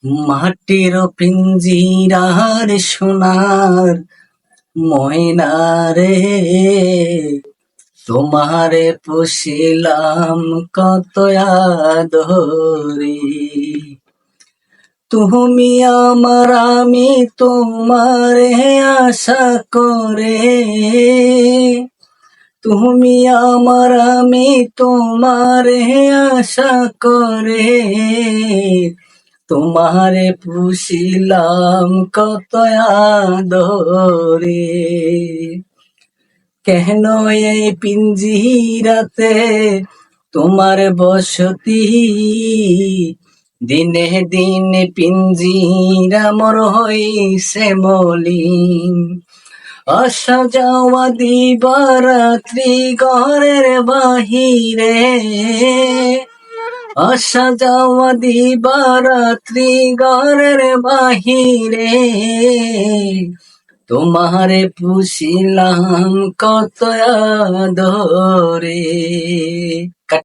মাটির পিঞ্জিরার সোনার ময়না রে, তোমারে পুষিলাম কত আদরে। তুমি আমার, আমি তোমারে আশা করে। তুমি আমার, আমি তোমারে আশা করে। তোমারে পুষিলাম কত আদরে। কেন এই পিঞ্জিরাতে তোমার বসতি, দিনে দিনে পিঞ্জিরা মোর হইছে মলিন। আসা যাওয়া দিবারাত্রি ঘরের বাহিরে, আসা যাওয়া দিবারাত্রি ঘরের বাহিরে। তোমারে পুষিলাম কত আদরে।